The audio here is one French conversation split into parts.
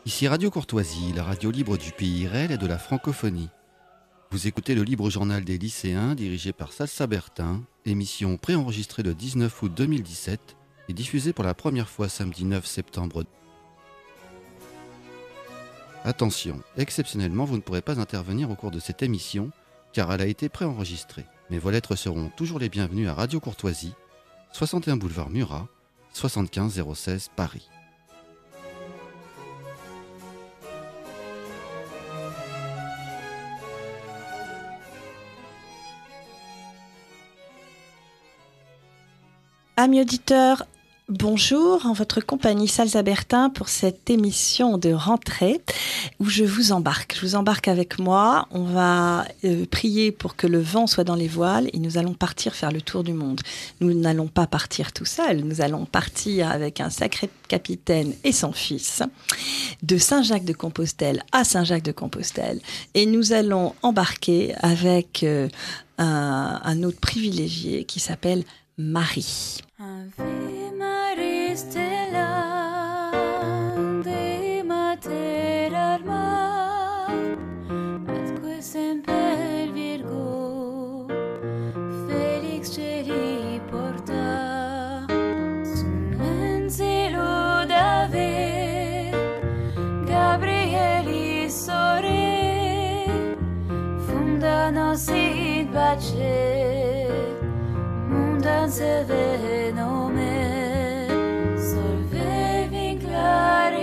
Ici Radio Courtoisie, la radio libre du pays réel et de la francophonie. Vous écoutez le libre journal des lycéens dirigé par Salsa Bertin, émission préenregistrée le 19 août 2017 et diffusée pour la première fois samedi 9 septembre. Attention, exceptionnellement, vous ne pourrez pas intervenir au cours de cette émission car elle a été préenregistrée. Mais vos lettres seront toujours les bienvenues à Radio Courtoisie, 61 boulevard Murat, 75 016 Paris. Amis auditeurs, bonjour, en votre compagnie Salsa Bertin pour cette émission de rentrée où je vous embarque. Je vous embarque avec moi, on va prier pour que le vent soit dans les voiles et nous allons partir faire le tour du monde. Nous n'allons pas partir tout seuls, nous allons partir avec un sacré capitaine et son fils de Saint-Jacques-de-Compostelle à Saint-Jacques-de-Compostelle et nous allons embarquer avec un autre privilégié qui s'appelle Marie. Ave Maria stella de mater arma atque semper virgo Felix celi porta sum enzelo d'ave Gabrieli sore funda nos in pace Mundanze venome solve vinclareis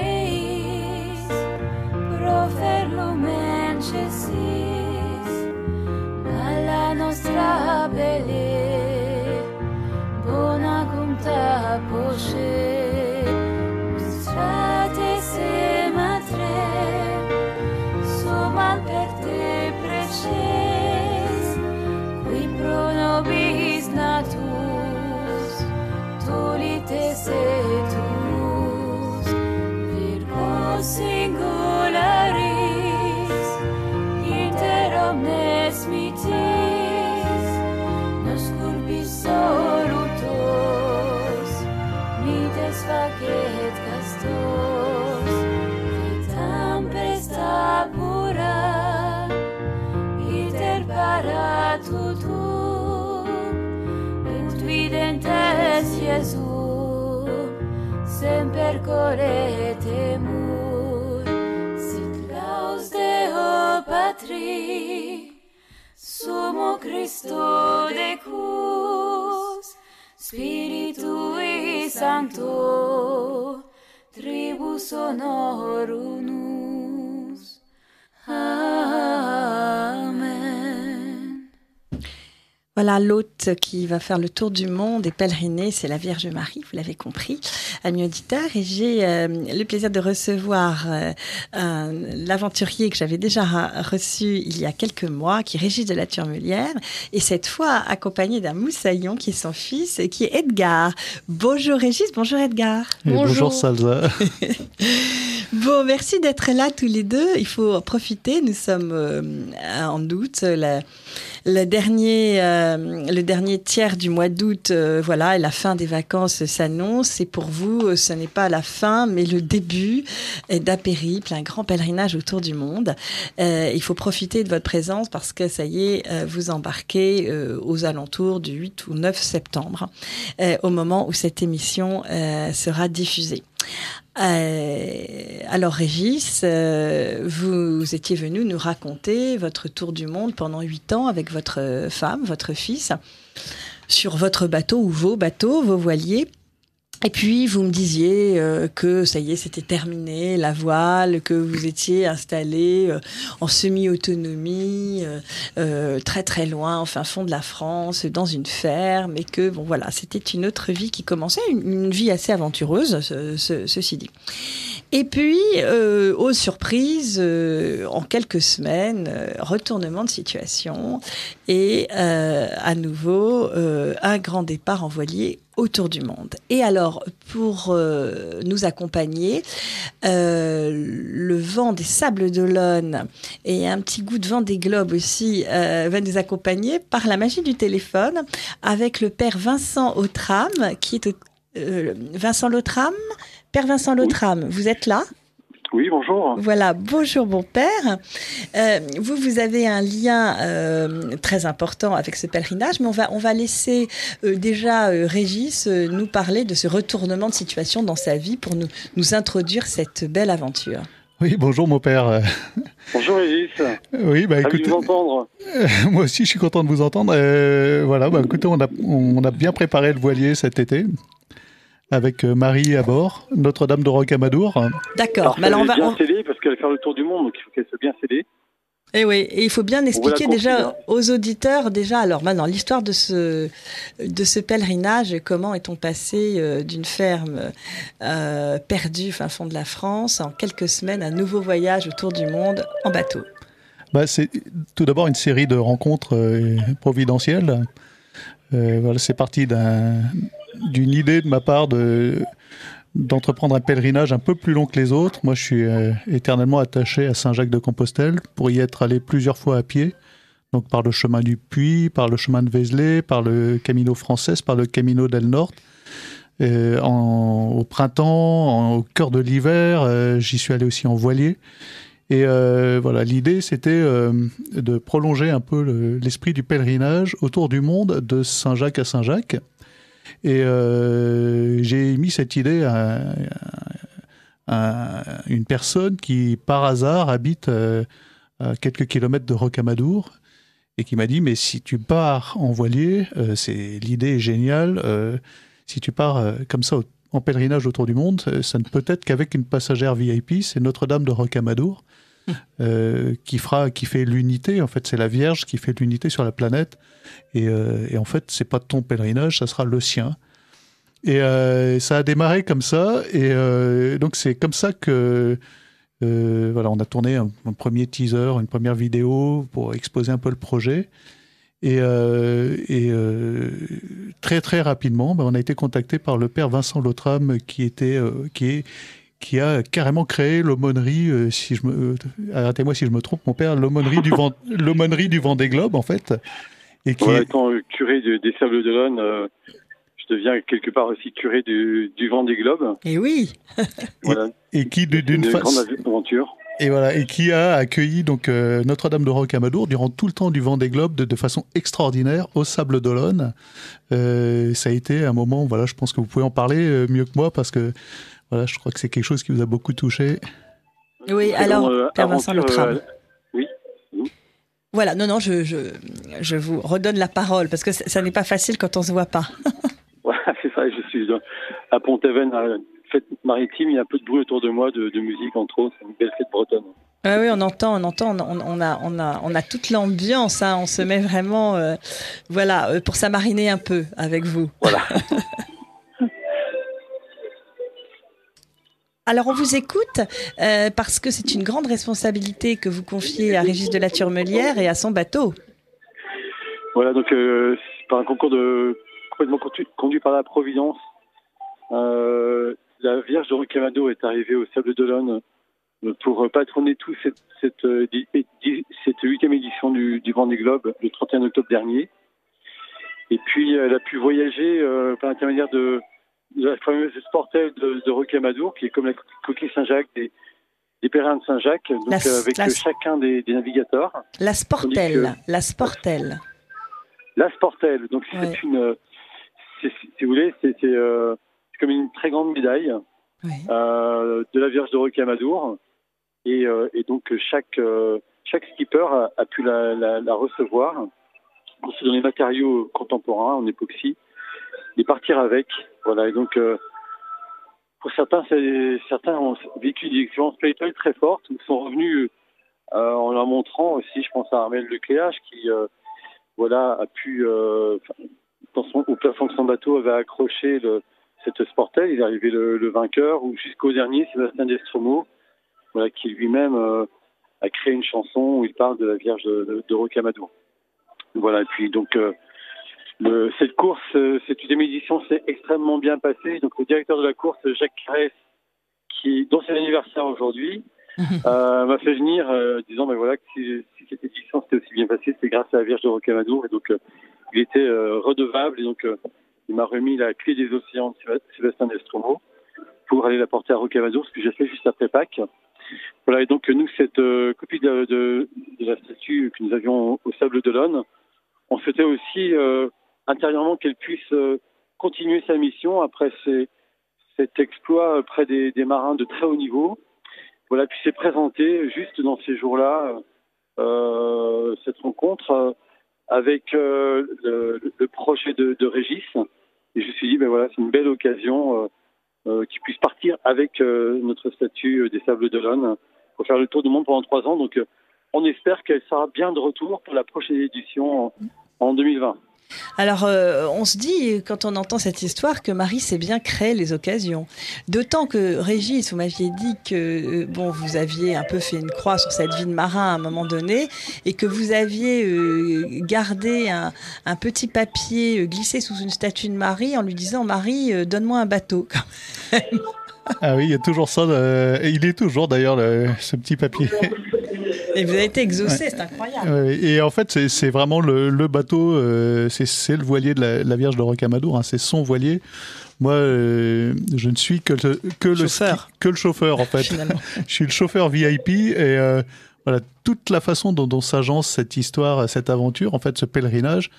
profer lumen cesis alla nostra belle bona cumta poche mostrate se matre suman per te preces qui pro nobis natus tolites etus virgo singularis inter omnes mitis nos curbis solutos mites facet castos vitam presta pura iter paratutum videntes Iesu semper coretemur sit laus Deo Patri sumo Christo decus Spiritui Sancto tribus honorum nos. Amen. Voilà, l'hôte qui va faire le tour du monde et pèleriner, c'est la Vierge Marie, vous l'avez compris, amis auditeurs. Et j'ai le plaisir de recevoir l'aventurier que j'avais déjà reçu il y a quelques mois, qui est Régis de la Turmulière, et cette fois accompagné d'un moussaillon qui est son fils, qui est Edgar. Bonjour Régis, bonjour Edgar. Bonjour Salsa. Bon, merci d'être là tous les deux. Il faut profiter, nous sommes en août, le dernier tiers du mois d'août, voilà, et la fin des vacances s'annonce. Et pour vous, ce n'est pas la fin, mais le début d'un périple, un grand pèlerinage autour du monde. Il faut profiter de votre présence parce que ça y est, vous embarquez aux alentours du 8 ou 9 septembre, au moment où cette émission sera diffusée. Alors Régis, vous étiez venu nous raconter votre tour du monde pendant 8 ans avec votre femme, votre fils, sur votre bateau ou vos bateaux, vos voiliers. Et puis, vous me disiez que ça y est, c'était terminé, la voile, que vous étiez installé en semi-autonomie, très très loin, au fin fond de la France, dans une ferme, et que, bon voilà, c'était une autre vie qui commençait, une vie assez aventureuse, ceci dit. Et puis, aux surprises, en quelques semaines, retournement de situation, et à nouveau, un grand départ en voilier autour du monde. Et alors, pour nous accompagner, le vent des Sables d'Olonne et un petit goût de vent des Globes aussi va nous accompagner par la magie du téléphone avec le père Vincent Autram, qui est Vincent Lautram. Père Vincent Lautram, vous êtes là ? Oui, bonjour. Voilà, bonjour mon père. Vous avez un lien très important avec ce pèlerinage, mais on va laisser déjà Régis nous parler de ce retournement de situation dans sa vie pour nous introduire cette belle aventure. Oui, bonjour mon père. Bonjour Régis. Oui, bah Ravi écoutez, de vous entendre. moi aussi je suis content de vous entendre. Voilà, bah écoutez, on a bien préparé le voilier cet été avec Marie à bord, Notre-Dame de Rocamadour. D'accord. Alors, elle est bien scellée parce qu'elle va faire le tour du monde, donc il faut qu'elle soit bien scellée. Et oui, et il faut bien expliquer déjà hein. aux auditeurs, alors maintenant, l'histoire de ce pèlerinage, comment est-on passé d'une ferme perdue fin fond de la France, en quelques semaines, un nouveau voyage autour du monde en bateau. Bah, c'est tout d'abord une série de rencontres providentielles. Voilà, c'est parti d'une idée de ma part d'entreprendre un pèlerinage un peu plus long que les autres. Moi, je suis éternellement attaché à Saint-Jacques-de-Compostelle pour y être allé plusieurs fois à pied, donc par le chemin du Puy, par le chemin de Vézelay, par le Camino Frances, par le Camino del Norte. Au printemps, au cœur de l'hiver, j'y suis allé aussi en voilier. Et voilà, l'idée, c'était de prolonger un peu l'esprit du pèlerinage autour du monde, de Saint-Jacques à Saint-Jacques. Et j'ai mis cette idée à une personne qui, par hasard, habite à quelques kilomètres de Rocamadour et qui m'a dit « Mais si tu pars en voilier, l'idée est géniale. Si tu pars comme ça en pèlerinage autour du monde, ça ne peut être qu'avec une passagère VIP, c'est Notre-Dame de Rocamadour, qui fait l'unité. En fait, c'est la Vierge qui fait l'unité sur la planète. Et en fait, c'est pas ton pèlerinage, ça sera le sien. Et ça a démarré comme ça. Et donc, c'est comme ça que voilà, on a tourné un premier teaser, une première vidéo pour exposer un peu le projet. Et très très rapidement, on a été contacté par le père Vincent Lautram qui a carrément créé l'aumônerie, arrêtez-moi si je me trompe, mon père, l'aumônerie du Vendée Globe en fait. Et qui étant curé des Sables d'Olonne, je deviens quelque part aussi curé du Vendée Globe. Et oui. Voilà. Et qui d'une grande aventure. Et voilà, et qui a accueilli donc Notre-Dame de Rocamadour durant tout le temps du Vendée Globe de façon extraordinaire aux Sables d'Olonne. Ça a été un moment, voilà, je pense que vous pouvez en parler mieux que moi parce que voilà, je crois que c'est quelque chose qui vous a beaucoup touché. Oui, alors, Père Vincent Lautram. Oui. Voilà, non, je vous redonne la parole parce que ça n'est pas facile quand on ne se voit pas. Voilà, c'est ça, je suis à Pont-Aven, fête maritime, il y a un peu de bruit autour de moi, de musique entre autres, c'est une belle fête bretonne. Ah oui, on entend, on a toute l'ambiance, hein, on se met vraiment, pour s'amariner un peu avec vous. Voilà. Alors on vous écoute parce que c'est une grande responsabilité que vous confiez à Régis de la Turmelière et à son bateau. Voilà, donc c'est par un concours complètement conduit par la Providence. La Vierge de Rocamadour est arrivée au Sable d'Olonne pour patronner tout cette 8e édition du Vendée Globe le 31 octobre dernier. Et puis elle a pu voyager par l'intermédiaire de la fameuse sportelle de Rocamadour, qui est comme la coquille Saint-Jacques des pèlerins de Saint-Jacques, donc chacun des navigateurs. La sportelle. La sportelle. Donc c'est une, si vous voulez, c'est comme une très grande médaille de la Vierge de Rocamadour, et donc chaque skipper a pu la recevoir. C'est dans les matériaux contemporains en époxy, et partir avec. Voilà, et donc pour certains ont vécu des expériences spirituelles très fortes, ou sont revenus en leur montrant aussi. Je pense à Armel Lecléage qui a pu au plafond de son bateau avait accroché cette sportelle. Il est arrivé le vainqueur, ou jusqu'au dernier, Sébastien Destromo, qui lui-même a créé une chanson où il parle de la Vierge de Rocamadour. Voilà, et puis donc cette course, cette 8e édition s'est extrêmement bien passée. Donc le directeur de la course, Jacques Crès, dont c'est l'anniversaire aujourd'hui, m'a fait venir disant que si cette édition s'était aussi bien passée, c'est grâce à la Vierge de Rocamadour. Et donc il était redevable, et donc il m'a remis la clé des océans de Sébastien Destromo pour aller la porter à Rocamadour, ce que j'ai fait juste après Pâques. Voilà, et donc nous, cette copie de la statue que nous avions au Sable d'Olonne, on souhaitait aussi intérieurement qu'elle puisse continuer sa mission après cet exploit près des marins de très haut niveau. Voilà, puis s'est présenté juste dans ces jours-là cette rencontre avec le projet de Régis. Et je me suis dit, ben voilà, c'est une belle occasion qu'il puisse partir avec notre statue des Sables d'Olonne pour faire le tour du monde pendant 3 ans. Donc, on espère qu'elle sera bien de retour pour la prochaine édition en 2020. Alors, on se dit, quand on entend cette histoire, que Marie sait bien créer les occasions. D'autant que, Régis, vous m'aviez dit que vous aviez un peu fait une croix sur cette vie de marin à un moment donné, et que vous aviez gardé un petit papier glissé sous une statue de Marie en lui disant « Marie, donne-moi un bateau ». Ah oui, il y a toujours ça. Et il est toujours d'ailleurs ce petit papier. Et vous avez été exaucé, ouais. C'est incroyable. Et en fait, c'est vraiment le bateau, c'est le voilier de la Vierge de Rocamadour, hein, c'est son voilier. Moi, je ne suis que le chauffeur, en fait. Je suis le chauffeur VIP et voilà, toute la façon dont s'agence cette histoire, cette aventure, en fait, ce pèlerinage.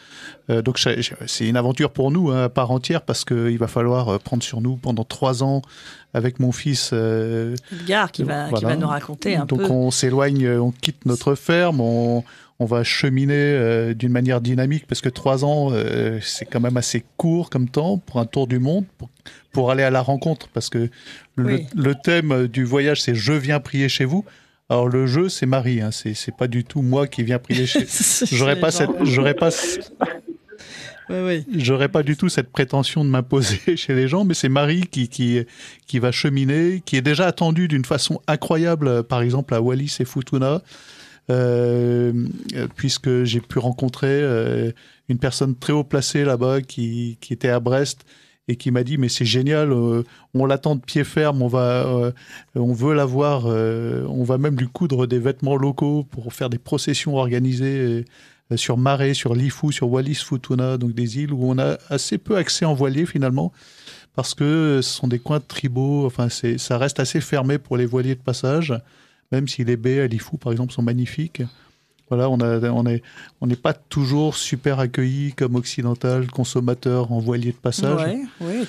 Donc, c'est une aventure pour nous, hein, à part entière, parce qu'il va falloir prendre sur nous pendant 3 ans avec mon fils. Edgar, qui va nous raconter un peu. Donc, on s'éloigne, on quitte notre ferme, on va cheminer d'une manière dynamique, parce que 3 ans, c'est quand même assez court comme temps pour un tour du monde, pour aller à la rencontre, parce que le thème du voyage, c'est « Je viens prier chez vous ». Alors le jeu, c'est Marie, hein. C'est pas du tout moi qui viens prier chez. J'aurais pas du tout cette prétention de m'imposer chez les gens, mais c'est Marie qui va cheminer, qui est déjà attendue d'une façon incroyable, par exemple à Wallis et Futuna, puisque j'ai pu rencontrer une personne très haut placée là-bas qui était à Brest. Et qui m'a dit, mais c'est génial, on l'attend de pied ferme, on veut la voir, on va même lui coudre des vêtements locaux pour faire des processions organisées sur Marais, sur Lifou, sur Wallis, Futuna, donc des îles où on a assez peu accès en voilier finalement, parce que ce sont des coins tribaux, enfin ça reste assez fermé pour les voiliers de passage, même si les baies à Lifou par exemple sont magnifiques. Voilà, on n'est pas toujours super accueillis comme occidental, consommateur en voilier de passage. Oui,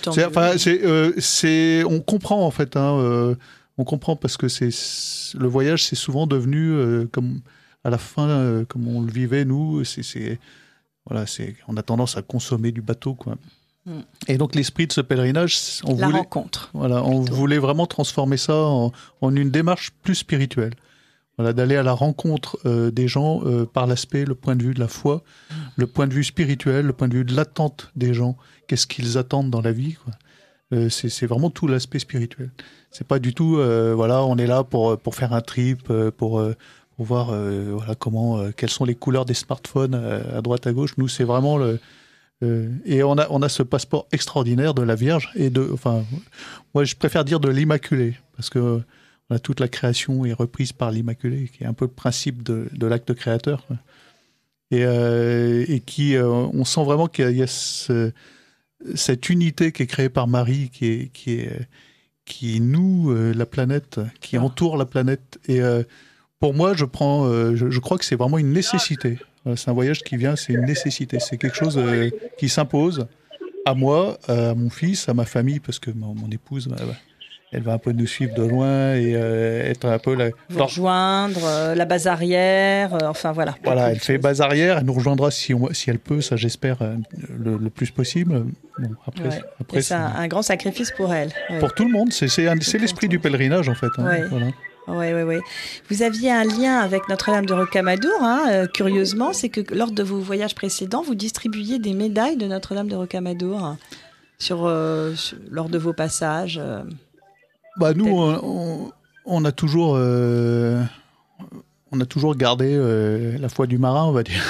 on comprend en fait, hein, on comprend parce que le voyage, c'est souvent devenu comme à la fin, comme on le vivait nous. On a tendance à consommer du bateau, quoi. Et donc l'esprit de ce pèlerinage, rencontre. Voilà, on voulait vraiment transformer ça en une démarche plus spirituelle. Voilà, d'aller à la rencontre des gens par le point de vue de la foi, le point de vue spirituel, le point de vue de l'attente des gens. Qu'est-ce qu'ils attendent dans la vie, quoi. C'est vraiment tout l'aspect spirituel. C'est pas du tout, on est là pour faire un trip, pour voir quelles sont les couleurs des smartphones à droite à gauche. Nous, c'est vraiment et on a ce passeport extraordinaire de la Vierge moi je préfère dire de l'Immaculée, parce que toute la création est reprise par l'Immaculée, qui est un peu le principe de l'acte créateur, quoi. Et qui, on sent vraiment qu'il y a cette unité qui est créée par Marie, qui noue la planète, qui entoure la planète. Et pour moi, je crois que c'est vraiment une nécessité. C'est un voyage qui vient, c'est une nécessité. C'est quelque chose qui s'impose à moi, à mon fils, à ma famille, parce que mon épouse... Elle va un peu nous suivre de loin et être un peu vous rejoindre, la base arrière, voilà. Voilà, elle fait base arrière, elle nous rejoindra si elle peut, ça j'espère le plus possible. Bon, après c'est un grand sacrifice pour elle. Pour tout le monde, c'est l'esprit du pèlerinage en fait. Hein, voilà. Oui. Vous aviez un lien avec Notre-Dame de Rocamadour, hein, curieusement, c'est que lors de vos voyages précédents, vous distribuiez des médailles de Notre-Dame de Rocamadour lors de vos passages. Nous, on a toujours gardé la foi du marin, on va dire,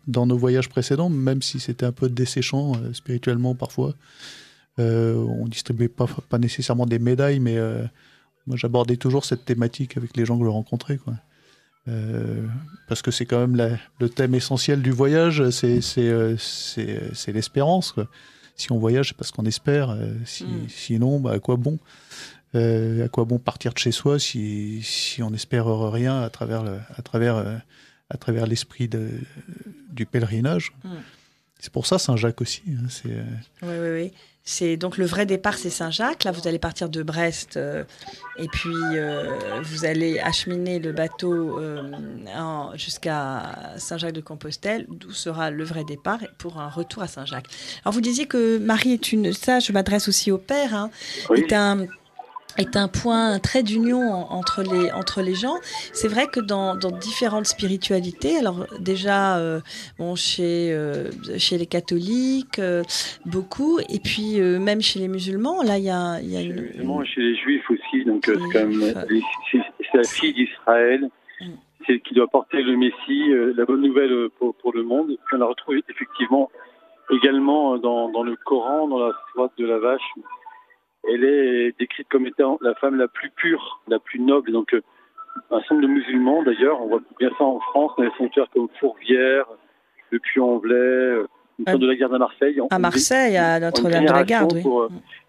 dans nos voyages précédents, même si c'était un peu desséchant spirituellement parfois. On distribuait pas nécessairement des médailles, mais moi j'abordais toujours cette thématique avec les gens que je rencontrais, quoi. Parce que c'est quand même le thème essentiel du voyage, c'est l'espérance, quoi. Si on voyage, c'est parce qu'on espère. Sinon, à quoi bon ? À quoi bon partir de chez soi si on n'espère rien à travers l'esprit du pèlerinage. C'est pour ça Saint-Jacques aussi. Hein, Oui. C'est donc le vrai départ, c'est Saint-Jacques. Là, vous allez partir de Brest et puis vous allez acheminer le bateau jusqu'à Saint-Jacques-de-Compostelle, d'où sera le vrai départ pour un retour à Saint-Jacques. Alors, vous disiez que Marie ça, je m'adresse aussi au Père, hein, oui. est un point, un trait d'union entre les gens. C'est vrai que dans différentes spiritualités, alors déjà chez les catholiques, beaucoup, et puis même chez les musulmans, là il y a chez les musulmans et chez les juifs aussi, donc c'est quand même c'est la fille d'Israël, c'est qui doit porter le Messie, la bonne nouvelle pour le monde. On la retrouve effectivement également dans le Coran, dans la sourate de la vache. Elle est décrite comme étant la femme la plus pure, la plus noble. Donc, un certain nombre de musulmans, d'ailleurs, on voit bien ça en France, dans les sanctuaires comme Fourvière, le Puy-en-Velay, une sorte de la Garde à Marseille. À Marseille, à Notre-Dame de la Garde, oui.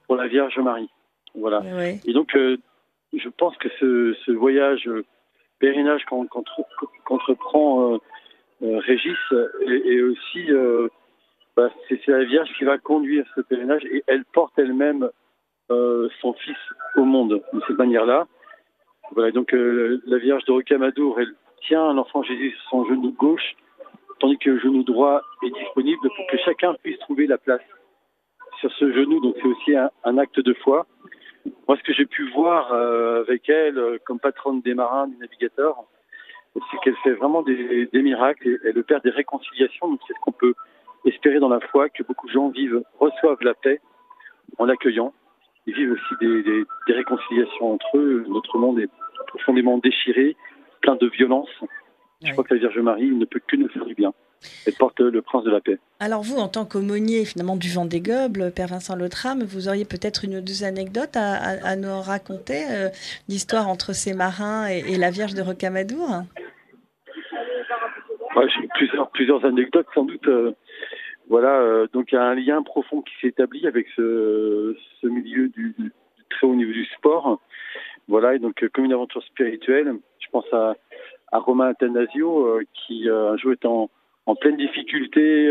Pour la Vierge Marie. Voilà. Oui. Et donc, je pense que ce voyage pèlerinage qu'entreprend Régis est aussi... c'est la Vierge qui va conduire ce pèlerinage et elle porte elle-même son fils au monde de cette manière-là. Voilà, donc la Vierge de Rocamadour, elle tient l'enfant Jésus sur son genou gauche, tandis que le genou droit est disponible pour que chacun puisse trouver la place sur ce genou. Donc c'est aussi un acte de foi. Moi, ce que j'ai pu voir avec elle, comme patronne des marins, des navigateurs, c'est qu'elle fait vraiment des miracles et elle opère des réconciliations. Donc c'est ce qu'on peut espérer dans la foi, que beaucoup de gens reçoivent la paix en l'accueillant. Ils vivent aussi des réconciliations entre eux. Notre monde est profondément déchiré, plein de violence. Je crois que la Vierge Marie ne peut que nous faire du bien. Elle porte le prince de la paix. Alors vous, en tant qu'aumônier finalement du Vendée Globe, Père Vincent Lautram, vous auriez peut-être une ou deux anecdotes à nous raconter, l'histoire entre ces marins et la Vierge de Rocamadour? J'ai plusieurs anecdotes, sans doute. Donc il y a un lien profond qui s'est établi avec ce milieu du très haut niveau du sport. Voilà, et donc comme une aventure spirituelle, je pense à Romain Attanasio qui un jour est en pleine difficulté,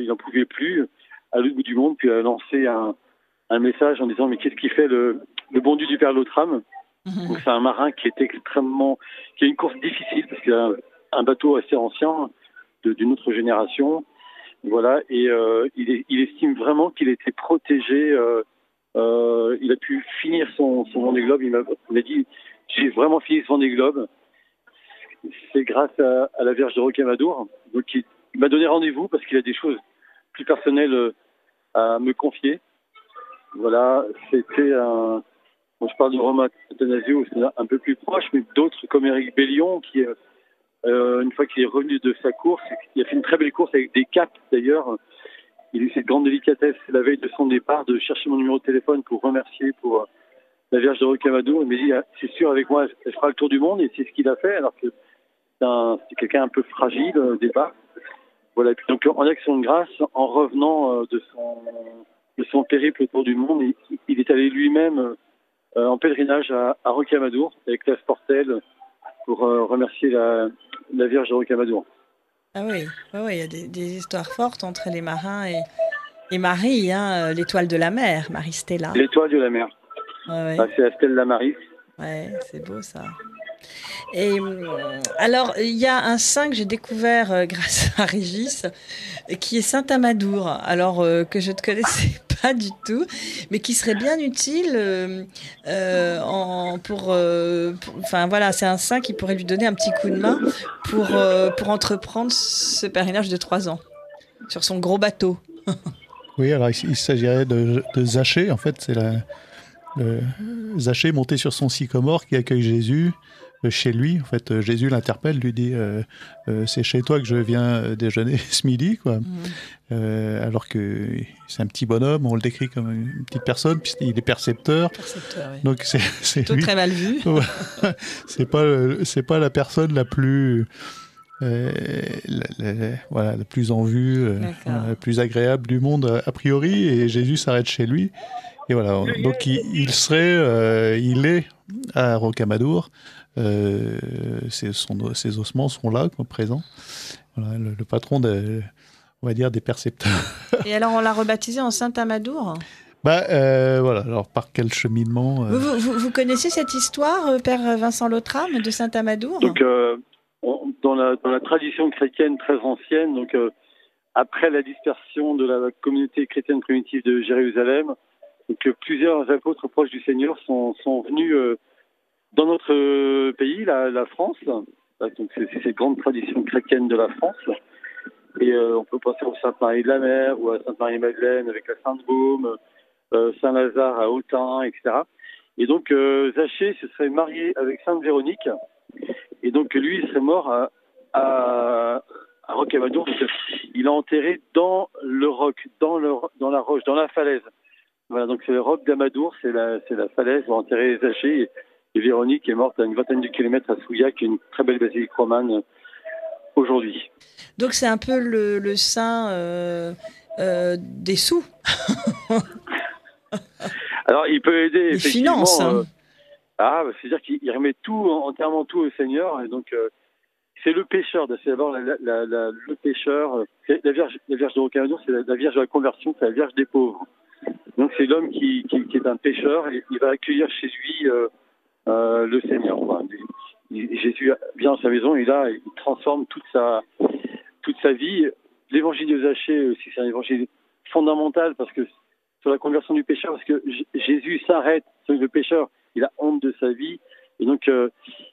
il n'en pouvait plus, à l'autre bout du monde, puis a lancé un message en disant mais qu'est-ce qui fait le bon Dieu du Père Lautram? Donc c'est un marin qui a une course difficile parce qu'il a un bateau assez ancien d'une autre génération. Voilà, et il estime vraiment qu'il était protégé. Il a pu finir son Vendée Globe. Il m'a dit j'ai vraiment fini ce Vendée Globe. C'est grâce à la Vierge de Rocamadour. Donc il m'a donné rendez-vous parce qu'il a des choses plus personnelles à me confier. Voilà, c'était je parle de Romain Attanasio, c'est un peu plus proche, mais d'autres comme Éric Bellion qui une fois qu'il est revenu de sa course, il a fait une très belle course avec des capes d'ailleurs. Il a eu cette grande délicatesse la veille de son départ de chercher mon numéro de téléphone pour remercier pour la Vierge de Rocamadour. Il m'a dit c'est sûr avec moi elle fera le tour du monde et c'est ce qu'il a fait alors que c'est quelqu'un un peu fragile au départ. Voilà. Donc en action de grâce, en revenant de son périple autour du monde, il est allé lui-même en pèlerinage à Rocamadour avec la Sportelle pour remercier la Vierge de Rocamadour. Ah oui, il y a des histoires fortes entre les marins et Marie, hein, l'étoile de la mer, Marie Stella. L'étoile de la mer. Ouais. C'est la stèle de la Marie. Ouais, c'est beau ça. Et alors, il y a un saint que j'ai découvert grâce à Régis, qui est Saint Amadour, alors que je ne connaissais pas du tout, mais qui serait bien utile voilà, c'est un saint qui pourrait lui donner un petit coup de main pour entreprendre ce pèlerinage de 3 ans sur son gros bateau. Oui, alors il s'agirait de Zachée, en fait, c'est Zachée monté sur son sycomore qui accueille Jésus chez lui. En fait, Jésus l'interpelle, lui dit c'est chez toi que je viens déjeuner ce midi, quoi. Alors que c'est un petit bonhomme, on le décrit comme une petite personne, puisqu'il est percepteur. Oui. Donc c'est tout lui. Très mal vu. c'est pas la personne la plus la plus en vue, la plus agréable du monde a priori, et Jésus s'arrête chez lui Et voilà, donc il est à Rocamadour. Ses ossements sont là, présents. Voilà, le patron, on va dire, des percepteurs. Et alors, on l'a rebaptisé en Saint-Amadour ? Voilà, alors par quel cheminement Vous connaissez cette histoire, Père Vincent Lautram, de Saint-Amadour ? Donc, dans la tradition chrétienne très ancienne, donc après la dispersion de la communauté chrétienne primitive de Jérusalem, donc plusieurs apôtres proches du Seigneur sont venus dans notre pays, la France. Donc c'est cette grande tradition chrétienne de la France. Et on peut penser au Sainte-Marie de la Mer ou à Sainte-Marie-Madeleine avec la Sainte-Baume, Saint-Lazare à Autun, etc. Et donc Zachée se serait marié avec Sainte Véronique. Et donc lui, il serait mort à Rocamadour. Il est enterré dans le roc, dans la roche, dans la falaise. Voilà, donc c'est le roc d'Amadour, c'est la falaise où enterré Zachée. Et Véronique est morte à une vingtaine de kilomètres à Souillac, qui est une très belle basilique romane aujourd'hui. Donc c'est un peu le saint des sous. Alors il peut aider les finances. C'est-à-dire qu'il remet tout, entièrement tout au Seigneur. Et donc c'est le pécheur. C'est d'abord le pécheur. La Vierge de Rocamadour, c'est la Vierge de la conversion, c'est la Vierge des pauvres. Donc c'est l'homme qui est un pécheur et il va accueillir chez lui le Seigneur. Voilà. Jésus vient à sa maison et là il transforme toute sa vie. L'évangile de Zachée aussi, c'est un évangile fondamental parce que sur la conversion du pécheur, parce que Jésus s'arrête sur le pécheur, il a honte de sa vie et donc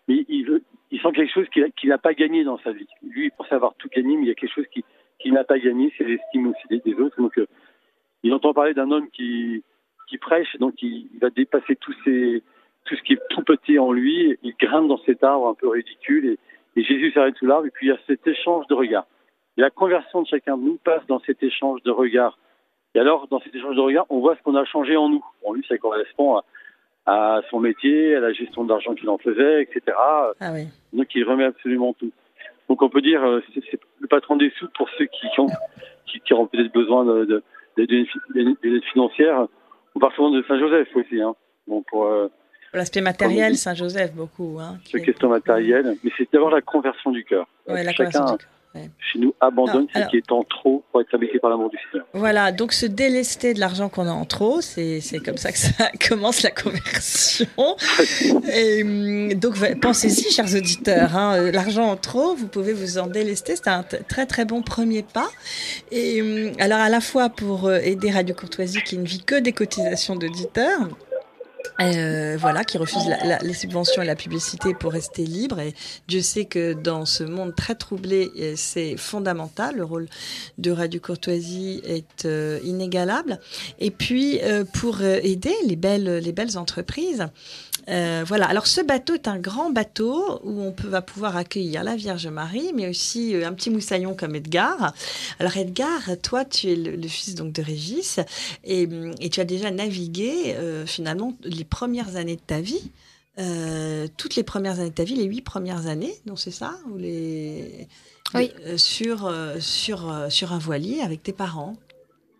il sent quelque chose qu'il n'a pas gagné dans sa vie. Lui il pensait avoir tout gagné, mais il y a quelque chose qu'il n'a pas gagné, c'est l'estime aussi des autres. Donc il entend parler d'un homme qui prêche, donc il va dépasser tout ce qui est tout petit en lui, il grimpe dans cet arbre un peu ridicule et Jésus s'arrête sous l'arbre et puis il y a cet échange de regards. Et la conversion de chacun de nous passe dans cet échange de regards. Et alors, dans cet échange de regards, on voit ce qu'on a changé en nous. En lui, ça correspond à son métier, à la gestion de l'argent qu'il en faisait, etc. Ah oui. Donc il remet absolument tout. Donc on peut dire c'est le patron des sous pour ceux qui ont peut-être besoin d'aide financière. On parle souvent de Saint-Joseph aussi. Hein. Bon, pour l'aspect matériel, Saint-Joseph, beaucoup. Hein, sur la question matérielle, mais c'est d'abord la conversion du cœur. Ouais, la chacun, conversion du cœur. Ouais. Chez nous, abandonne ce qui est en trop pour être habité par l'amour du Seigneur. Voilà, donc se délester de l'argent qu'on a en trop, c'est comme ça que ça commence la conversion. Et donc, pensez-y, chers auditeurs, hein, l'argent en trop, vous pouvez vous en délester, c'est un très très bon premier pas. Et alors, à la fois pour aider Radio Courtoisie, qui ne vit que des cotisations d'auditeurs, voilà, qui refuse les subventions et la publicité pour rester libre. Et Dieu sait que dans ce monde très troublé, c'est fondamental. Le rôle de Radio Courtoisie est inégalable. Et puis, pour aider les belles entreprises, voilà. Alors, ce bateau est un grand bateau où va pouvoir accueillir la Vierge Marie, mais aussi un petit moussaillon comme Edgar. Alors, Edgar, toi, tu es le fils donc de Régis et tu as déjà navigué finalement les premières années de ta vie, toutes les premières années de ta vie, les 8 premières années, non c'est ça, ou oui. Sur un voilier avec tes parents.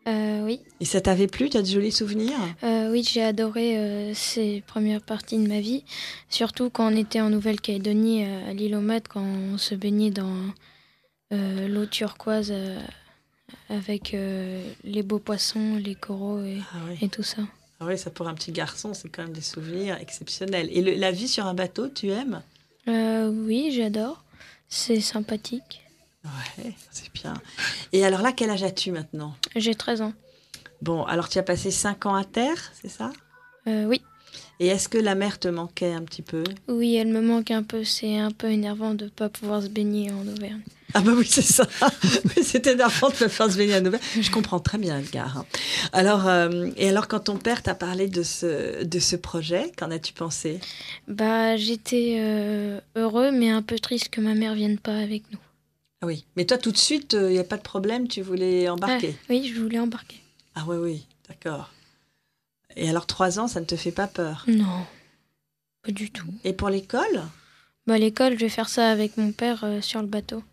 Oui. Et ça t'avait plu? Tu as de jolis souvenirs? Oui, j'ai adoré ces premières parties de ma vie, surtout quand on était en Nouvelle-Calédonie, à l'île aux Mattes, quand on se baignait dans l'eau turquoise avec les beaux poissons, les coraux et tout ça. Ah oui, ça pour un petit garçon, c'est quand même des souvenirs exceptionnels. Et la vie sur un bateau, tu aimes? Oui, j'adore. C'est sympathique. Ouais, c'est bien. Et alors là, quel âge as-tu maintenant? J'ai 13 ans. Bon, alors tu as passé 5 ans à terre, c'est ça? Oui. Et est-ce que la mer te manquait un petit peu? Oui, elle me manque un peu. C'est un peu énervant de ne pas pouvoir se baigner en Auvergne. Ah bah oui, c'est ça. C'est énervant de ne pas faire se baigner en Auvergne. Je comprends très bien, Edgar. Alors, et alors, quand ton père t'a parlé de ce projet, qu'en as-tu pensé? Bah, j'étais heureux, mais un peu triste que ma mère ne vienne pas avec nous. Ah oui, mais toi, tout de suite, il n'y a pas de problème, tu voulais embarquer? Oui, je voulais embarquer. Ah oui, d'accord. Et alors, 3 ans, ça ne te fait pas peur? Non, pas du tout. Et pour l'école? Bah, l'école, je vais faire ça avec mon père sur le bateau.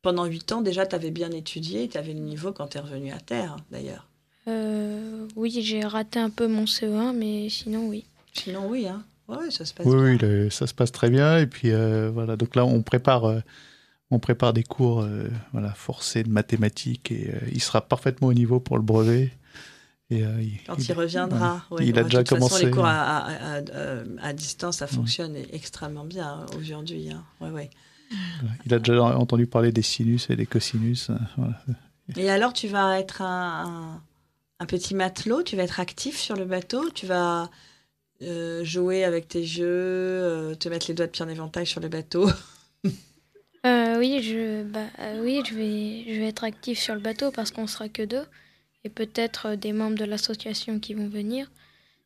Pendant 8 ans, déjà, tu avais bien étudié, tu avais le niveau quand tu es revenu à terre, d'ailleurs. Oui, j'ai raté un peu mon CE1, mais sinon, oui. Sinon, oui, hein. Ouais, ça se passe Oui, bien. oui, ça se passe très bien. Et puis voilà, donc là, on prépare des cours forcés de mathématiques et il sera parfaitement au niveau pour le brevet. Et, quand il reviendra. Voilà. Il a déjà commencé. De toute façon, les cours à distance, ça fonctionne extrêmement bien aujourd'hui. Hein. Ouais. Il a déjà entendu parler des sinus et des cosinus. Voilà. Et alors, tu vas être un petit matelot, tu vas être actif sur le bateau, tu vas jouer avec tes jeux, te mettre les doigts de pied en éventail sur le bateau. Oui, je vais être actif sur le bateau parce qu'on sera que 2 et peut-être des membres de l'association qui vont venir.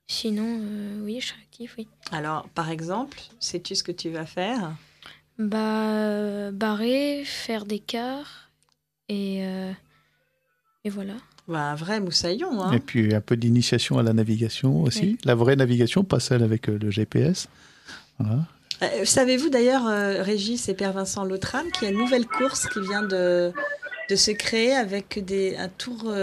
Sinon, oui, je serai actif, oui. Alors, par exemple, sais-tu ce que tu vas faire ? Barrer, faire des quarts et voilà. Un vrai moussaillon. Hein. Et puis un peu d'initiation à la navigation aussi. Oui. La vraie navigation, pas celle avec le GPS. Voilà. Savez-vous d'ailleurs, Régis et Père Vincent Lautram, qu'il y a une nouvelle course qui vient de se créer avec un tour,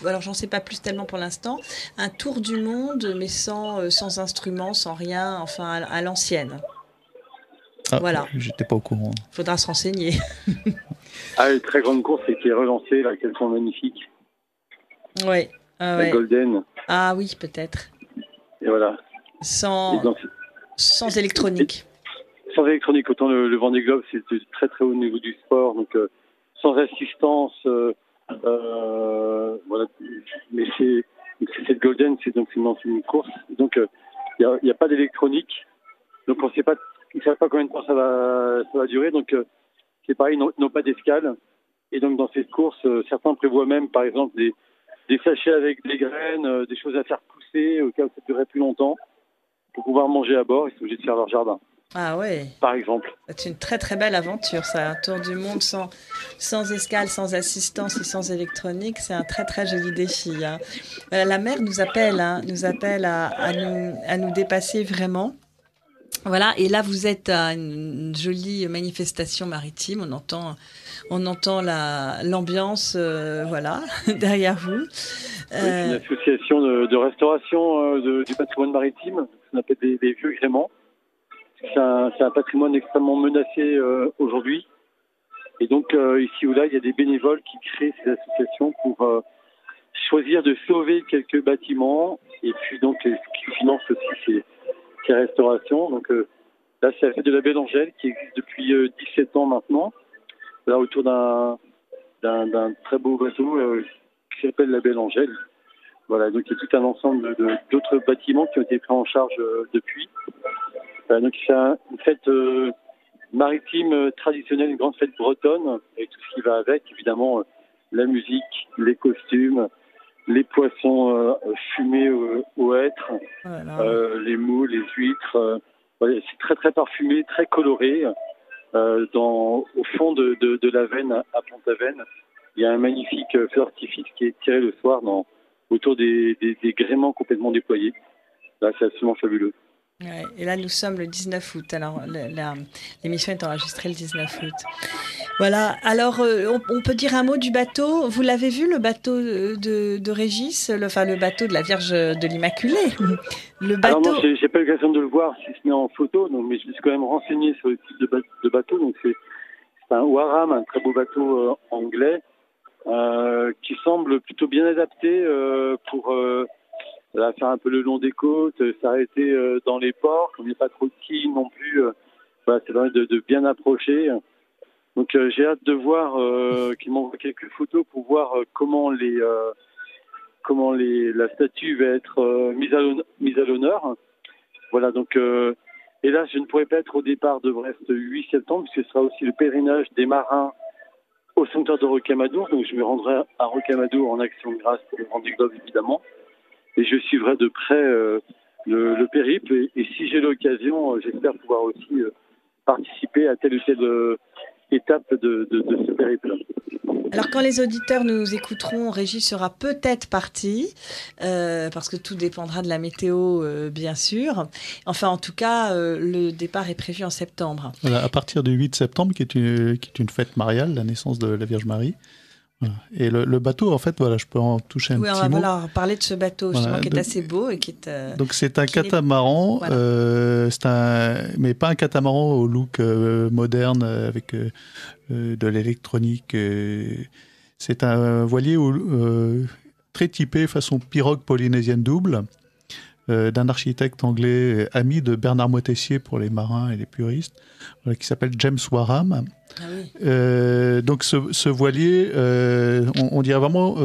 alors j'en sais pas plus tellement pour l'instant, un tour du monde mais sans instruments, sans rien, enfin à l'ancienne. Ah, voilà. J'étais pas au courant. Faudra se renseigner. Une très grande course qui est relancée, là, qu'elles sont magnifiques. Oui. La Golden. Ah oui, peut-être. Et voilà. Sans électronique. Sans électronique, autant le Vendée Globe, c'est de très très haut niveau du sport, donc sans assistance, voilà. Mais c'est cette Golden, c'est une course, donc il n'y a pas d'électronique, donc on ne sait pas combien de temps ça va durer, donc c'est pareil, n'ont pas d'escale, et donc dans cette course, certains prévoient même, par exemple, des sachets avec des graines, des choses à faire pousser au cas où ça durerait plus longtemps. Pour pouvoir manger à bord, ils sont obligés de faire leur jardin. Ah ouais. Par exemple. C'est une très très belle aventure, ça. Un tour du monde sans escale, sans assistance et sans électronique, c'est un très très joli défi. Hein. La mer nous appelle à nous dépasser vraiment. Voilà. Et là, vous êtes à une jolie manifestation maritime. On entend l'ambiance, voilà, derrière vous. C'est une association de restauration du patrimoine maritime, qu'on appelle des vieux gréments. C'est un patrimoine extrêmement menacé aujourd'hui. Et donc, ici ou là, il y a des bénévoles qui créent ces associations pour choisir de sauver quelques bâtiments et puis donc qui financent aussi ces restaurations. Donc là, c'est la fête de la Belle Angèle qui existe depuis 17 ans maintenant. Là, autour d'un très beau bateau qui s'appelle la Belle Angèle. Voilà, donc il y a tout un ensemble d'autres bâtiments qui ont été pris en charge depuis. Donc c'est une fête maritime traditionnelle, une grande fête bretonne, avec tout ce qui va avec, évidemment la musique, les costumes, les poissons fumés au hêtre, les moules, les huîtres. Voilà, c'est très très parfumé, très coloré. Au fond de la Veine, à Pont-Aven, il y a un magnifique feu d'artifice qui est tiré le soir autour des gréements complètement déployés. Là, c'est absolument fabuleux. Ouais, et là, nous sommes le 19 août. Alors, l'émission est enregistrée le 19 août. Voilà. Alors, on peut dire un mot du bateau. Vous l'avez vu, le bateau de Régis, le bateau de la Vierge de l'Immaculée. Le bateau. Alors non, j'ai pas eu l'occasion de le voir, si ce n'est en photo. Donc, mais je me suis quand même renseigné sur le type de bateau. Donc, c'est un Warham, un très beau bateau anglais, qui semble plutôt bien adapté pour faire un peu le long des côtes, s'arrêter dans les ports, comme il n'y a pas trop de quilles non plus. Ça permet de bien approcher. Donc j'ai hâte de voir qu'il m'envoie quelques photos pour voir comment la statue va être mise à l'honneur. Voilà, donc hélas, je ne pourrai pas être au départ de Brest le 8 septembre, puisque ce sera aussi le pèlerinage des marins au sanctuaire de Rocamadour. Donc je me rendrai à Rocamadour en action de grâce pour le Vendée Globe, évidemment. Et je suivrai de près le périple. Et si j'ai l'occasion, j'espère pouvoir aussi participer à telle ou telle étape de ce périple. Alors, quand les auditeurs nous écouteront, Régis sera peut-être parti, parce que tout dépendra de la météo, bien sûr. Enfin, en tout cas, le départ est prévu en septembre. Voilà, à partir du 8 septembre, qui est une fête mariale, la naissance de la Vierge Marie. Voilà. Et le bateau, en fait, voilà, je peux en toucher un petit mot. Oui, on va parler de ce bateau, justement, qui est assez beau et qui est... Donc, c'est un catamaran, mais pas un catamaran au look moderne avec de l'électronique. C'est un voilier très typé façon pirogue polynésienne double, d'un architecte anglais ami de Bernard Moitessier pour les marins et les puristes, qui s'appelle James Warham. Ah oui. Donc ce voilier, on dirait vraiment,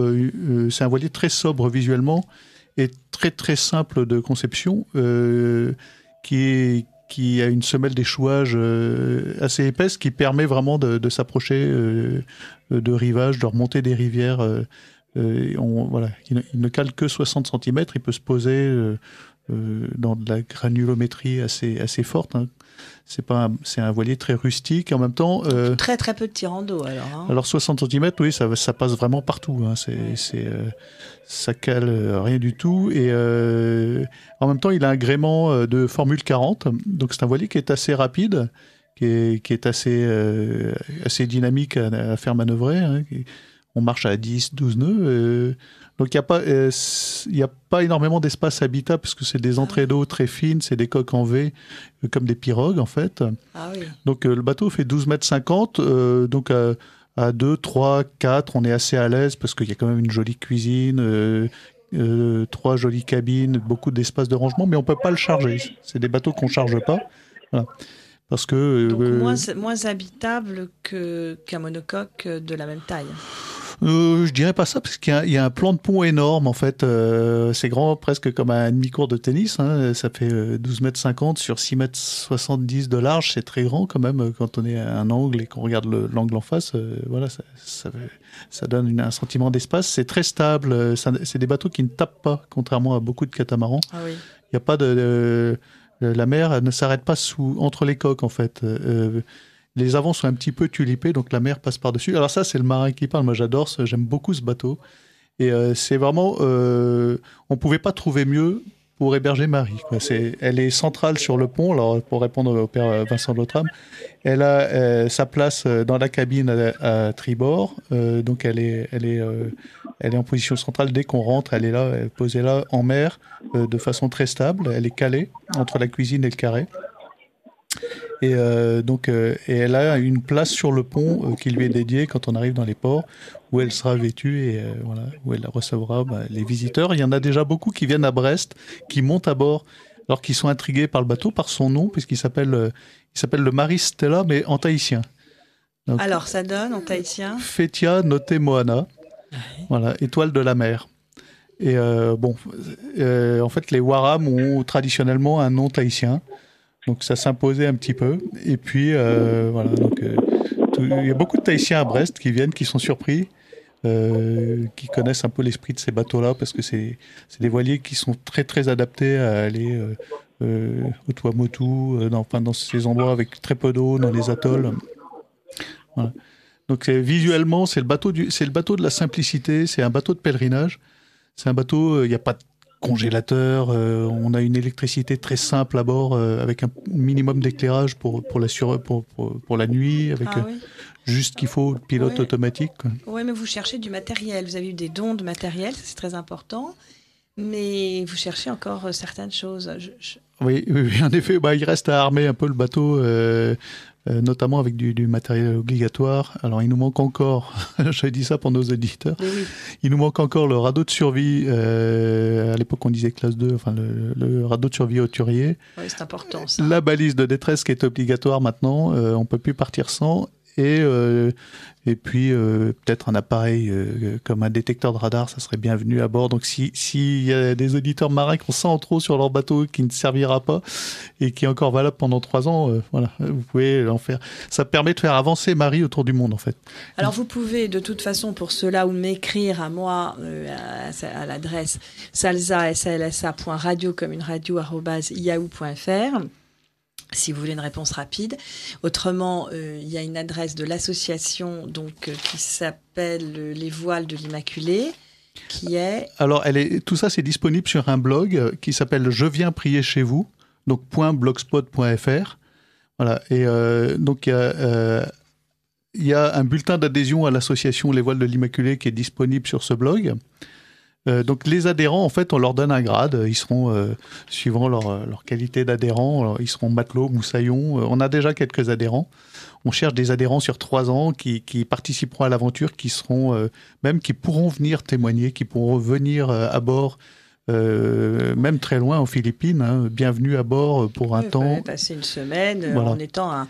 c'est un voilier très sobre visuellement et très très simple de conception, qui a une semelle d'échouage assez épaisse qui permet vraiment de s'approcher de rivages, de remonter des rivières. Il ne cale que 60 cm, il peut se poser dans de la granulométrie assez forte. Hein. C'est un voilier très rustique en même temps. Très très peu de tirant d'eau alors. Hein. Alors 60 cm, oui, ça passe vraiment partout. Hein. Ça cale rien du tout. Et en même temps, il a un gréement de Formule 40. Donc c'est un voilier qui est assez rapide, qui est assez dynamique à faire manœuvrer. Hein. On marche à 10, 12 nœuds. Donc, il n'y a pas énormément d'espace habitable parce que c'est des entrées d'eau très fines, c'est des coques en V, comme des pirogues, en fait. Ah oui. Donc, le bateau fait 12,50 m. Donc, à 2, 3, 4, on est assez à l'aise parce qu'il y a quand même une jolie cuisine, 3 jolies cabines, beaucoup d'espace de rangement, mais on ne peut pas le charger. C'est des bateaux qu'on ne charge pas. Voilà. Parce que, donc, moins habitable qu'un monocoque de la même taille. Je dirais pas ça parce qu'il y a un plan de pont énorme en fait. C'est grand, presque comme un demi-cours de tennis. Hein. Ça fait 12,50 m sur 6,70 m de large. C'est très grand quand même quand on est à un angle et qu'on regarde l'angle en face. Voilà, ça donne un sentiment d'espace. C'est très stable. C'est des bateaux qui ne tapent pas, contrairement à beaucoup de catamarans. Ah oui. Il n'y a pas la mer ne s'arrête pas entre les coques en fait. Les avants sont un petit peu tulipés, donc la mer passe par-dessus. Alors ça, c'est le marin qui parle. Moi, j'adore ça. J'aime beaucoup ce bateau. Et c'est vraiment... on ne pouvait pas trouver mieux pour héberger Marie. Quoi. Elle est centrale sur le pont. Alors, pour répondre au père Vincent de Lautram, elle a sa place dans la cabine à tribord. Donc, elle est en position centrale. Dès qu'on rentre, elle est là, elle est posée là en mer de façon très stable. Elle est calée entre la cuisine et le carré. Et elle a une place sur le pont qui lui est dédiée quand on arrive dans les ports, où elle sera vêtue et où elle recevra les visiteurs. Il y en a déjà beaucoup qui viennent à Brest, qui montent à bord, alors qu'ils sont intrigués par le bateau, par son nom, puisqu'il s'appelle le Maris Stella, mais en tahitien. Donc, alors ça donne en tahitien Fetia Note Moana, voilà, étoile de la mer. Et en fait, les Warham ont traditionnellement un nom tahitien. Donc ça s'imposait un petit peu. Et puis voilà. Donc il y a beaucoup de Tahitiens à Brest qui viennent, qui sont surpris, qui connaissent un peu l'esprit de ces bateaux-là, parce que c'est des voiliers qui sont très très adaptés à aller au Tuamotu, dans ces endroits avec très peu d'eau, dans les atolls. Voilà. Donc visuellement, c'est le bateau de la simplicité. C'est un bateau de pèlerinage. C'est un bateau. Il n'y a pas de congélateur, on a une électricité très simple à bord avec un minimum d'éclairage pour la nuit, avec juste qu'il faut, le pilote automatique. Oui, mais vous cherchez du matériel, vous avez eu des dons de matériel, c'est très important, mais vous cherchez encore certaines choses. Oui, en effet, il reste à armer un peu le bateau, notamment avec du matériel obligatoire. Alors, il nous manque encore, je dis ça pour nos auditeurs, il nous manque encore le radeau de survie. À l'époque, on disait classe 2, enfin le radeau de survie hauturier. Oui, c'est important, ça. La balise de détresse qui est obligatoire maintenant, on ne peut plus partir sans. Et puis peut-être un appareil comme un détecteur de radar, ça serait bienvenu à bord. Donc s'il y a des auditeurs marins qui ont ça en trop sur leur bateau qui ne servira pas et qui est encore valable pendant 3 ans, voilà, vous pouvez en faire. Ça permet de faire avancer Marie autour du monde en fait. Alors vous pouvez de toute façon pour cela ou m'écrire à moi à l'adresse salsa.radio comme une radio@yahoo.fr. Si vous voulez une réponse rapide. Autrement, il y a une adresse de l'association qui s'appelle Les Voiles de l'Immaculée, qui est... Alors, tout ça, c'est disponible sur un blog qui s'appelle Je viens prier chez vous, donc .blogspot.fr. Voilà. Et donc, il il y a un bulletin d'adhésion à l'association Les Voiles de l'Immaculée qui est disponible sur ce blog. Donc les adhérents, en fait, on leur donne un grade. Ils seront, suivant leur qualité d'adhérent, ils seront matelots, moussaillons. On a déjà quelques adhérents. On cherche des adhérents sur 3 ans qui participeront à l'aventure, qui pourront venir témoigner, qui pourront venir à bord, même très loin aux Philippines. Hein, bienvenue à bord pour un temps. Passer une semaine voilà. En étant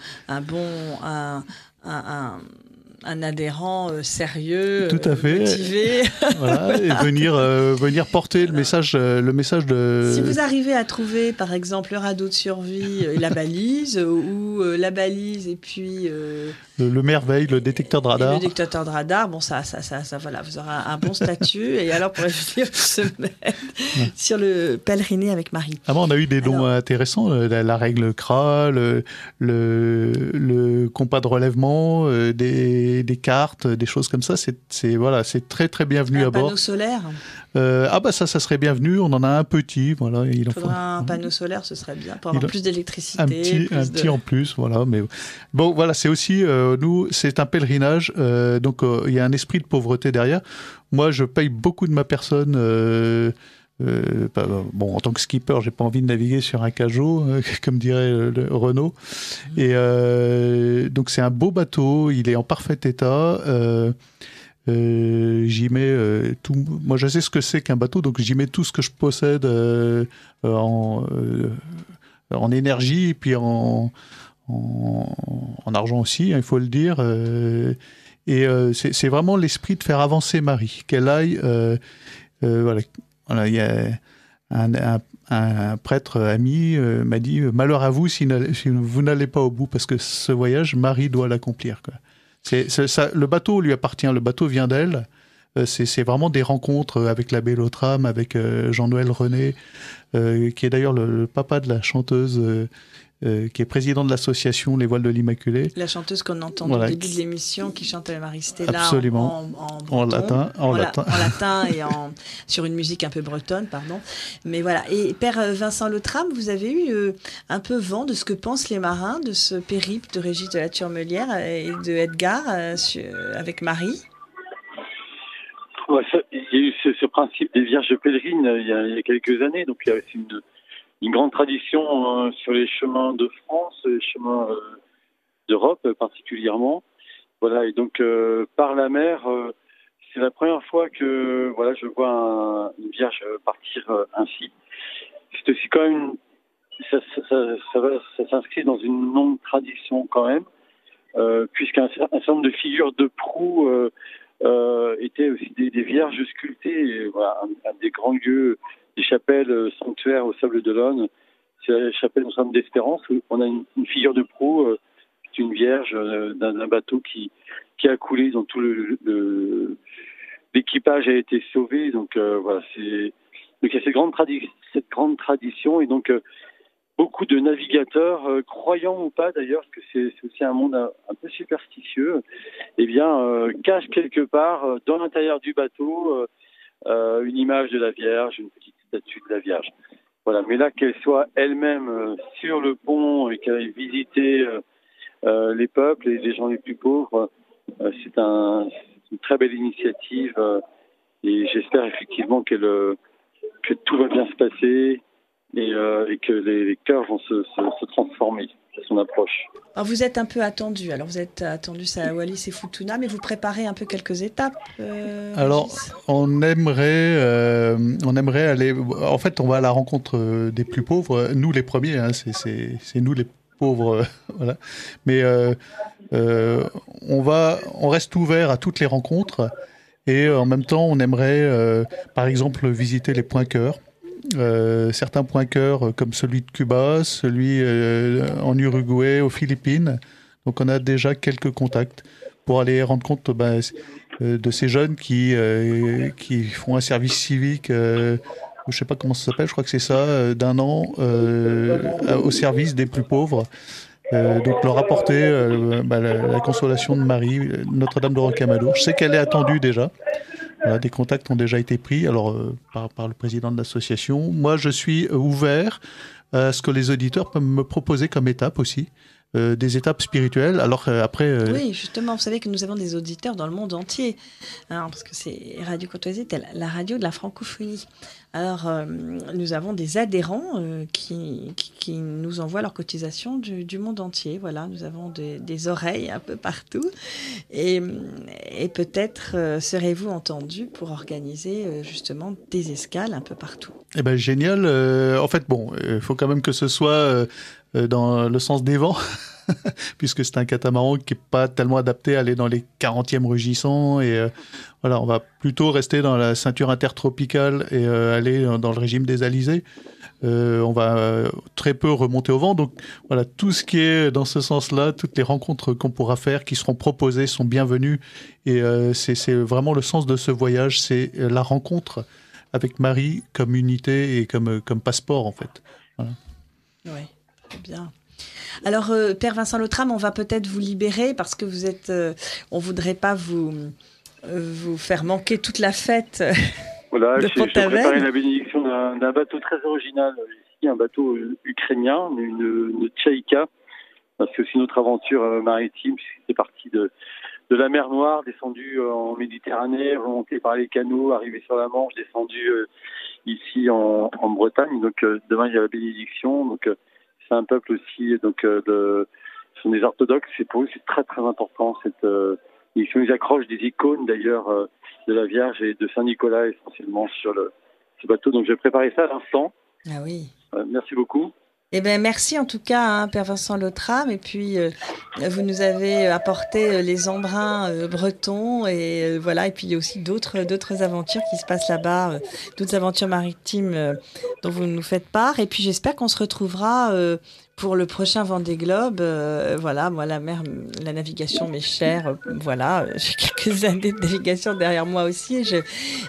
un adhérent sérieux, tout à fait. Motivé. Voilà, et venir porter le message de... Si vous arrivez à trouver, par exemple, le radeau de survie et la balise, ou la balise et puis... le merveille, le détecteur de radar. Le détecteur de radar, bon, ça, voilà, vous aurez un bon statut. Et alors, pour venir se mettre sur le pèleriné avec Marie. Ah bon, on a eu des dons intéressants, la règle CRA, le compas de relèvement, des cartes, des choses comme ça. C'est très très bienvenu à bord. Un panneau solaire. Ça serait bienvenu. On en a un petit, voilà. Il faudra un panneau solaire, ce serait bien pour avoir plus d'électricité. Un petit en plus, voilà. Mais bon, voilà, c'est aussi nous, c'est un pèlerinage, donc il y a un esprit de pauvreté derrière. Moi, je paye beaucoup de ma personne. En tant que skipper, j'ai pas envie de naviguer sur un cajot, comme dirait Renaud. Et donc c'est un beau bateau, il est en parfait état. J'y mets tout. Moi, je sais ce que c'est qu'un bateau, donc j'y mets tout ce que je possède en énergie et puis en argent aussi, il faut le dire. C'est vraiment l'esprit de faire avancer Marie, qu'elle aille. Voilà, il y a un prêtre ami m'a dit malheur à vous si vous n'allez pas au bout, parce que ce voyage, Marie doit l'accomplir, quoi. Le bateau lui appartient, le bateau vient d'elle. C'est vraiment des rencontres avec l'abbé Lotram, avec Jean-Noël René, qui est d'ailleurs le papa de la chanteuse, qui est président de l'association Les Voiles de l'Immaculée. La chanteuse qu'on entend au début de l'émission, qui chante Marie Stella. Absolument. En latin et sur une musique un peu bretonne, pardon. Mais voilà. Et Père Vincent Lotram, vous avez eu un peu vent de ce que pensent les marins de ce périple de Régis de la Turmelière et de Edgar avec Marie? Ouais, il y a eu ce principe des Vierges pèlerines il y a quelques années, donc il y a aussi une grande tradition sur les chemins de France, les chemins d'Europe particulièrement. Voilà, et donc par la mer, c'est la première fois que je vois une Vierge partir ainsi. C'est aussi quand même ça s'inscrit dans une longue tradition quand même, puisqu'un certain nombre de figures de proue étaient aussi des Vierges sculptées. Et, voilà, un des grands lieux des chapelles sanctuaires au Sable d'Olonne, c'est la chapelle Notre-Dame d'Espérance, où on a une figure de proue, c'est une vierge d'un bateau qui a coulé, donc tout l'équipage a été sauvé. Donc voilà, donc il y a cette grande tradition, et donc beaucoup de navigateurs, croyants ou pas d'ailleurs, parce que c'est aussi un monde un peu superstitieux, cachent quelque part dans l'intérieur du bateau une image de la Vierge, une petite statue de la Vierge. Voilà, mais là, qu'elle soit elle-même sur le pont et qu'elle aille visiter les peuples et les gens les plus pauvres, c'est une très belle initiative, et j'espère effectivement que tout va bien se passer et que les cœurs vont se transformer à son approche. Alors vous êtes un peu attendu. Alors vous êtes attendu à Wallis et Futuna, mais vous préparez un peu quelques étapes. Alors on aimerait aller. En fait, on va à la rencontre des plus pauvres. Nous les premiers, hein, c'est nous les pauvres, voilà. Mais on reste ouvert à toutes les rencontres, et en même temps, on aimerait, par exemple, visiter les points cœurs. Certains points cœurs comme celui de Cuba, celui en Uruguay, aux Philippines. Donc on a déjà quelques contacts pour aller rendre compte de ces jeunes qui font un service civique, je ne sais pas comment ça s'appelle, je crois que c'est ça, d'1 an au service des plus pauvres. Donc leur apporter la consolation de Marie, Notre-Dame de Rocamadour. Je sais qu'elle est attendue déjà. Voilà, des contacts ont déjà été pris par le président de l'association. Moi, je suis ouvert à ce que les auditeurs peuvent me proposer comme étape aussi. des étapes spirituelles. Alors après... Oui, justement, vous savez que nous avons des auditeurs dans le monde entier, hein, parce que c'est Radio Courtoisie, la radio de la francophonie. Alors, nous avons des adhérents qui nous envoient leurs cotisations du monde entier. Voilà, nous avons des oreilles un peu partout. Et peut-être serez-vous entendus pour organiser justement des escales un peu partout. Eh ben, génial. En fait, bon, il faut quand même que ce soit dans le sens des vents, puisque c'est un catamaran qui n'est pas tellement adapté à aller dans les 40e rugissants. Et voilà, on va plutôt rester dans la ceinture intertropicale et aller dans le régime des alizés. On va très peu remonter au vent. Donc voilà, tout ce qui est dans ce sens-là, toutes les rencontres qu'on pourra faire, qui seront proposées, sont bienvenues. Et c'est vraiment le sens de ce voyage, c'est la rencontre avec Marie comme unité et comme passeport, en fait. Voilà. Oui, très bien. Alors, Père Vincent Lautram, on va peut-être vous libérer parce que vous êtes... on ne voudrait pas vous faire manquer toute la fête voilà, de j'ai préparé Pont-Aven. la bénédiction d'un bateau très original, ici, un bateau ukrainien, une Tchaïka. C'est aussi notre aventure maritime, c'est parti de la mer Noire, descendu en Méditerranée, remonté par les canaux, arrivé sur la Manche, descendu ici en Bretagne. Donc demain il y a la bénédiction. Donc c'est un peuple aussi, donc ce sont des orthodoxes. C'est pour eux c'est très très important cette ils accrochent des icônes d'ailleurs de la Vierge et de Saint Nicolas essentiellement sur ce bateau. Donc j'ai préparé ça à l'instant. Ah oui. Merci beaucoup. Eh bien, merci en tout cas, hein, Père Vincent Lautram. Et puis, vous nous avez apporté les embruns bretons. Et voilà. Et puis, il y a aussi d'autres aventures qui se passent là-bas, d'autres aventures maritimes dont vous nous faites part. Et puis, j'espère qu'on se retrouvera pour le prochain Vendée Globe. Voilà, moi, la navigation m'est chère. Voilà, j'ai quelques années de navigation derrière moi aussi.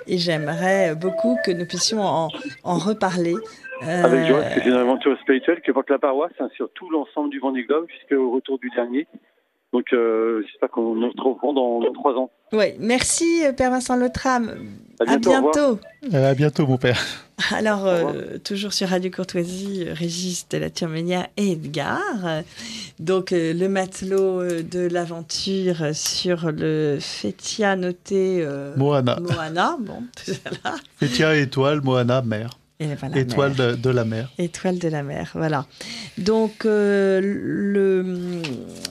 Et j'aimerais beaucoup que nous puissions en reparler. Avec joie, c'est une aventure spirituelle que porte la paroisse sur tout l'ensemble du Vendée Globe jusqu'au retour du dernier. Donc j'espère qu'on nous retrouvera dans 3 ans. Oui, merci Père Vincent Lautram. À bientôt. À bientôt, mon père. Alors, toujours sur Radio Courtoisie, Régis de la Turmenière et Edgar. Donc, le matelot de l'aventure sur le Fétia noté Moana. Bon, voilà. Fétia, étoile, Moana, mer. Voilà, étoile de la mer. Étoile de la mer, voilà. Donc,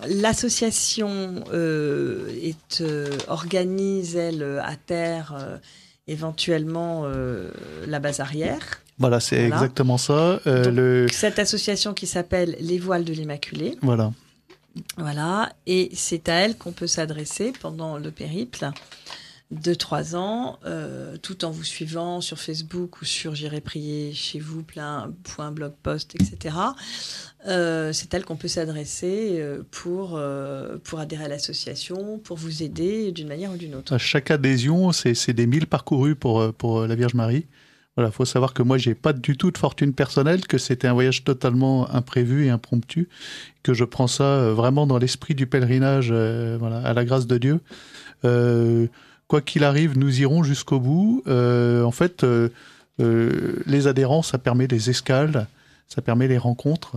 l'association organise, elle, à terre, éventuellement, la base arrière. Voilà, c'est exactement ça. Donc, cette association qui s'appelle Les Voiles de l'Immaculée. Voilà. Voilà, et c'est à elle qu'on peut s'adresser pendant le périple de 3 ans, tout en vous suivant sur Facebook ou sur J'irai prier chez vous, .blogpost, etc. C'est elle qu'on peut s'adresser pour adhérer à l'association, pour vous aider d'une manière ou d'une autre. À chaque adhésion, c'est des 1000 parcourus pour la Vierge Marie. Voilà, faut savoir que moi, j'ai pas du tout de fortune personnelle, que c'était un voyage totalement imprévu et impromptu, que je prends ça vraiment dans l'esprit du pèlerinage, voilà, à la grâce de Dieu. Quoi qu'il arrive, nous irons jusqu'au bout. En fait, les adhérents, ça permet les escales, ça permet les rencontres.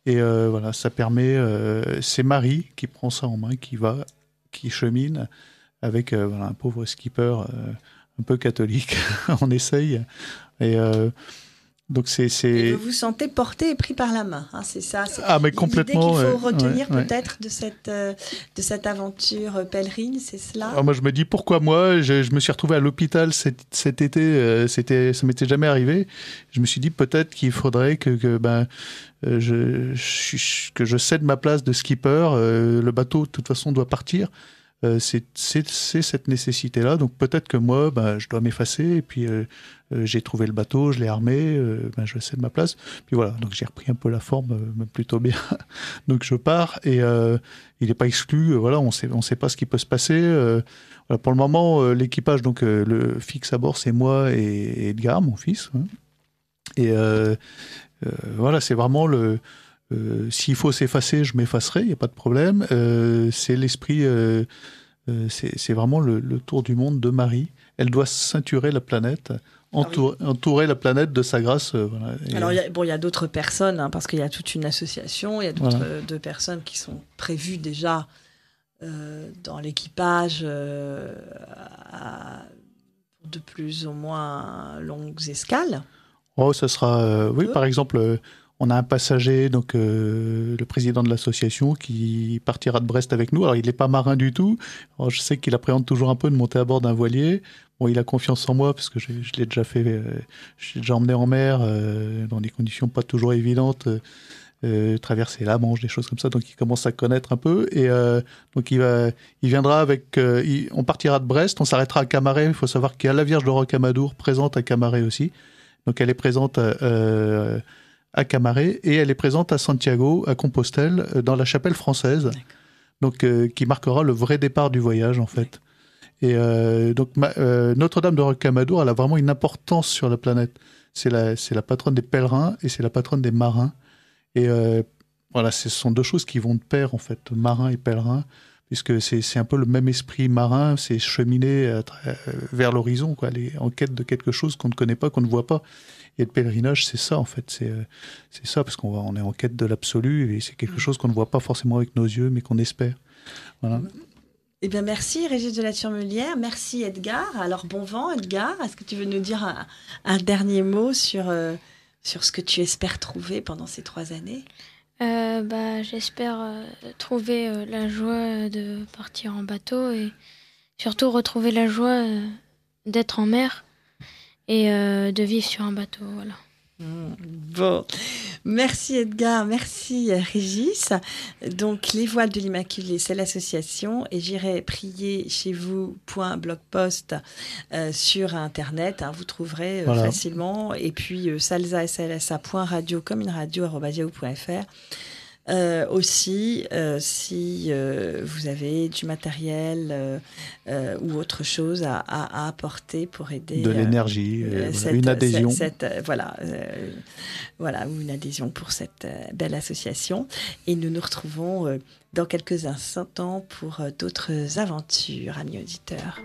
Et voilà, ça permet... c'est Marie qui prend ça en main, qui chemine avec voilà, un pauvre skipper un peu catholique. On essaye. Et donc et vous vous sentez porté et pris par la main, hein, c'est ça. Mais complètement. L'idée qu'il faut retenir peut-être de cette aventure pèlerine, c'est cela. Alors moi je me dis pourquoi moi. Je me suis retrouvé à l'hôpital cet été. Ça m'était jamais arrivé. Je me suis dit peut-être qu'il faudrait que je cède ma place de skipper. Le bateau de toute façon doit partir. C'est cette nécessité-là. Donc peut-être que moi, je dois m'effacer. Et puis j'ai trouvé le bateau, je l'ai armé, je cède ma place. Puis voilà, donc j'ai repris un peu la forme, plutôt bien. Donc je pars et il n'est pas exclu. Voilà, on sait pas ce qui peut se passer. Voilà, pour le moment, l'équipage, donc le fixe à bord, c'est moi et Edgar, mon fils. Hein. Et voilà, c'est vraiment le... s'il faut s'effacer, je m'effacerai, il n'y a pas de problème. C'est l'esprit, c'est vraiment le tour du monde de Marie. Elle doit ceinturer la planète entourer la planète de sa grâce. Voilà. Alors, il y a d'autres personnes, parce qu'il y a toute une association, il y a d'autres deux personnes qui sont prévues déjà dans l'équipage de plus ou moins longues escales. Oh, ça sera... oui, par exemple, on a un passager, donc le président de l'association, qui partira de Brest avec nous. Alors, il n'est pas marin du tout. Alors, je sais qu'il appréhende toujours un peu de monter à bord d'un voilier. Bon, il a confiance en moi parce que je l'ai déjà fait. Je l'ai déjà emmené en mer dans des conditions pas toujours évidentes. Traverser la Manche, des choses comme ça, donc il commence à connaître un peu, et donc il viendra avec, on partira de Brest, on s'arrêtera à Camaret. Il faut savoir qu'il y a la Vierge de Rocamadour présente à Camaret aussi, donc elle est présente à Camaret, et elle est présente à Santiago, à Compostelle, dans la chapelle française, donc qui marquera le vrai départ du voyage en fait. Et donc Notre-Dame de Rocamadour, elle a vraiment une importance sur la planète. C'est la patronne des pèlerins et c'est la patronne des marins. Et voilà, ce sont deux choses qui vont de pair, en fait, marin et pèlerin, puisque c'est un peu le même esprit marin, c'est cheminer vers l'horizon, quoi, aller en quête de quelque chose qu'on ne connaît pas, qu'on ne voit pas. Et le pèlerinage, c'est ça, en fait, c'est ça, parce qu'on est en quête de l'absolu, et c'est quelque chose qu'on ne voit pas forcément avec nos yeux, mais qu'on espère. Voilà. Eh bien, merci Régis de la Turmelière, merci Edgar. Alors, bon vent Edgar, est-ce que tu veux nous dire un dernier mot sur ce que tu espères trouver pendant ces 3 années? J'espère trouver la joie de partir en bateau et surtout retrouver la joie d'être en mer et de vivre sur un bateau. Voilà. Bon, merci Edgar, merci Régis. Donc les voiles de l'Immaculée, c'est l'association, et j'irai prier chez vous.blogpost sur internet, vous trouverez facilement, et puis salsa.radio comme une radio@yahoo.fr. Aussi, si vous avez du matériel ou autre chose à apporter pour aider... De l'énergie, une adhésion. Ou une adhésion pour cette belle association. Et nous nous retrouvons dans quelques instants pour d'autres aventures, amis auditeurs.